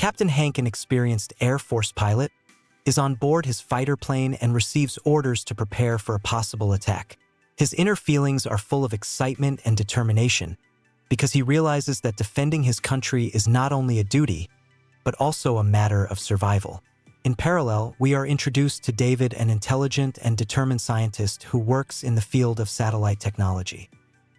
Captain Hank, an experienced Air Force pilot, is on board his fighter plane and receives orders to prepare for a possible attack. His inner feelings are full of excitement and determination because he realizes that defending his country is not only a duty, but also a matter of survival. In parallel, we are introduced to David, an intelligent and determined scientist who works in the field of satellite technology.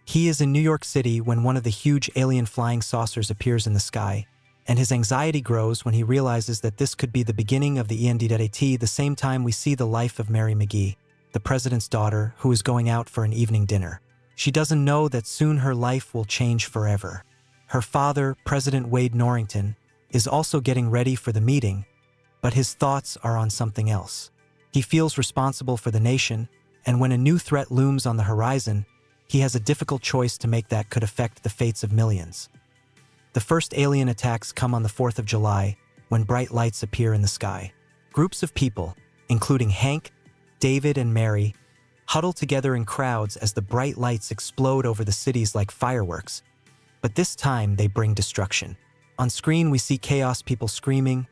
He is in New York City when one of the huge alien flying saucers appears in the sky, and his anxiety grows when he realizes that this could be the beginning of the end. At the same time, we see the life of Mary McGee, the president's daughter, who is going out for an evening dinner. She doesn't know that soon her life will change forever. Her father, President Wade Norrington, is also getting ready for the meeting, but his thoughts are on something else. He feels responsible for the nation, and when a new threat looms on the horizon, he has a difficult choice to make that could affect the fates of millions. The first alien attacks come on the 4th of July, when bright lights appear in the sky. Groups of people, including Hank, David, and Mary, huddle together in crowds as the bright lights explode over the cities like fireworks. But this time, they bring destruction. On screen, we see chaos, people screaming,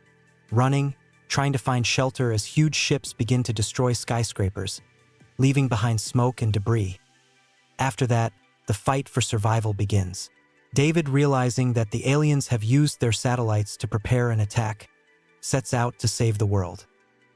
running, trying to find shelter as huge ships begin to destroy skyscrapers, leaving behind smoke and debris. After that, the fight for survival begins. David, realizing that the aliens have used their satellites to prepare an attack, sets out to save the world.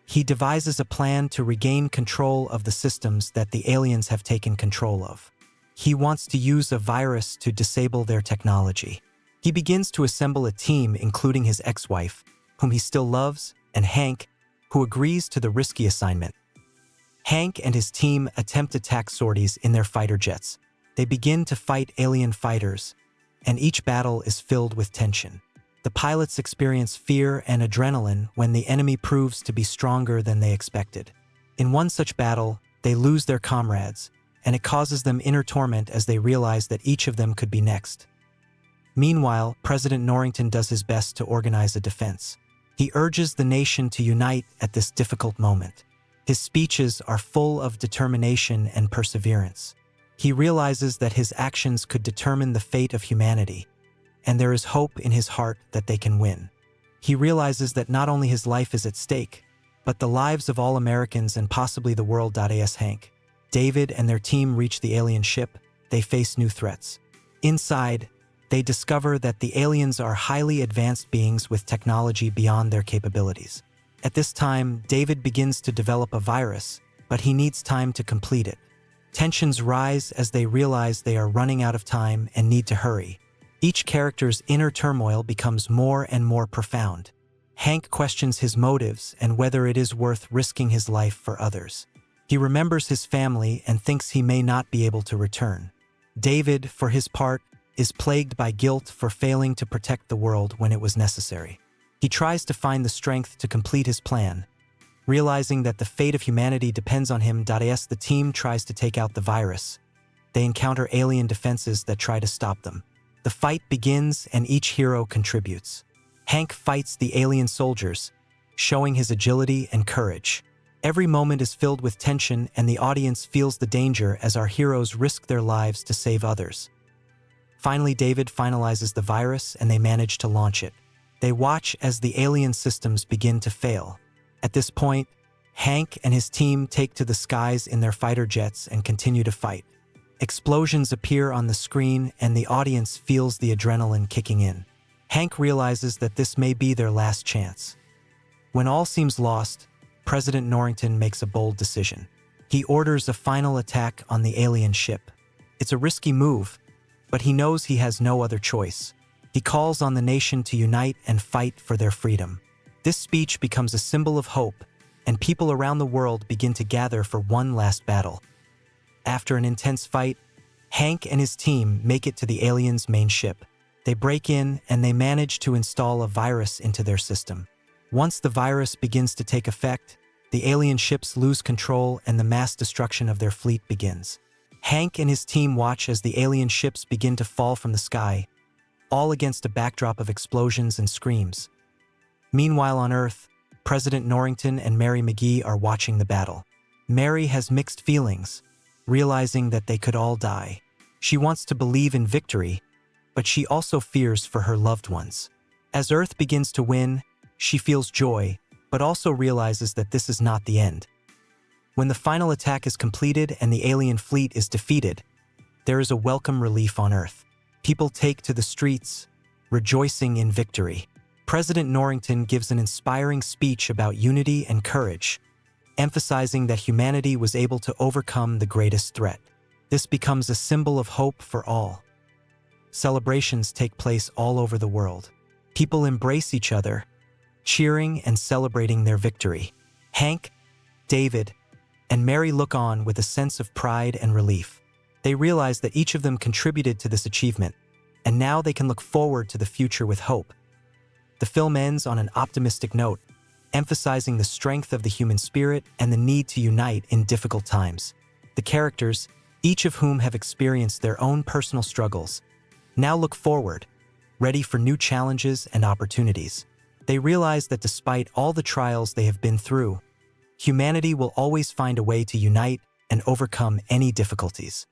He devises a plan to regain control of the systems that the aliens have taken control of. He wants to use a virus to disable their technology. He begins to assemble a team, including his ex-wife, whom he still loves, and Hank, who agrees to the risky assignment. Hank and his team attempt attack sorties in their fighter jets. They begin to fight alien fighters, and each battle is filled with tension. The pilots experience fear and adrenaline when the enemy proves to be stronger than they expected. In one such battle, they lose their comrades, and it causes them inner torment as they realize that each of them could be next. Meanwhile, President Norrington does his best to organize a defense. He urges the nation to unite at this difficult moment. His speeches are full of determination and perseverance. He realizes that his actions could determine the fate of humanity, and there is hope in his heart that they can win. He realizes that not only his life is at stake, but the lives of all Americans and possibly the world. As Hank, David, and their team reach the alien ship, they face new threats. Inside, they discover that the aliens are highly advanced beings with technology beyond their capabilities. At this time, David begins to develop a virus, but he needs time to complete it. Tensions rise as they realize they are running out of time and need to hurry. Each character's inner turmoil becomes more and more profound. Hank questions his motives and whether it is worth risking his life for others. He remembers his family and thinks he may not be able to return. David, for his part, is plagued by guilt for failing to protect the world when it was necessary. He tries to find the strength to complete his plan, realizing that the fate of humanity depends on him. As the team tries to take out the virus, they encounter alien defenses that try to stop them. The fight begins and each hero contributes. Hank fights the alien soldiers, showing his agility and courage. Every moment is filled with tension and the audience feels the danger as our heroes risk their lives to save others. Finally, David finalizes the virus and they manage to launch it. They watch as the alien systems begin to fail. At this point, Hank and his team take to the skies in their fighter jets and continue to fight. Explosions appear on the screen and the audience feels the adrenaline kicking in. Hank realizes that this may be their last chance. When all seems lost, President Norrington makes a bold decision. He orders a final attack on the alien ship. It's a risky move, but he knows he has no other choice. He calls on the nation to unite and fight for their freedom. This speech becomes a symbol of hope, and people around the world begin to gather for one last battle. After an intense fight, Hank and his team make it to the aliens' main ship. They break in and they manage to install a virus into their system. Once the virus begins to take effect, the alien ships lose control and the mass destruction of their fleet begins. Hank and his team watch as the alien ships begin to fall from the sky, all against a backdrop of explosions and screams. Meanwhile on Earth, President Norrington and Mary McGee are watching the battle. Mary has mixed feelings, realizing that they could all die. She wants to believe in victory, but she also fears for her loved ones. As Earth begins to win, she feels joy, but also realizes that this is not the end. When the final attack is completed and the alien fleet is defeated, there is a welcome relief on Earth. People take to the streets, rejoicing in victory. President Norrington gives an inspiring speech about unity and courage, emphasizing that humanity was able to overcome the greatest threat. This becomes a symbol of hope for all. Celebrations take place all over the world. People embrace each other, cheering and celebrating their victory. Hank, David, and Mary look on with a sense of pride and relief. They realize that each of them contributed to this achievement, and now they can look forward to the future with hope. The film ends on an optimistic note, emphasizing the strength of the human spirit and the need to unite in difficult times. The characters, each of whom have experienced their own personal struggles, now look forward, ready for new challenges and opportunities. They realize that despite all the trials they have been through, humanity will always find a way to unite and overcome any difficulties.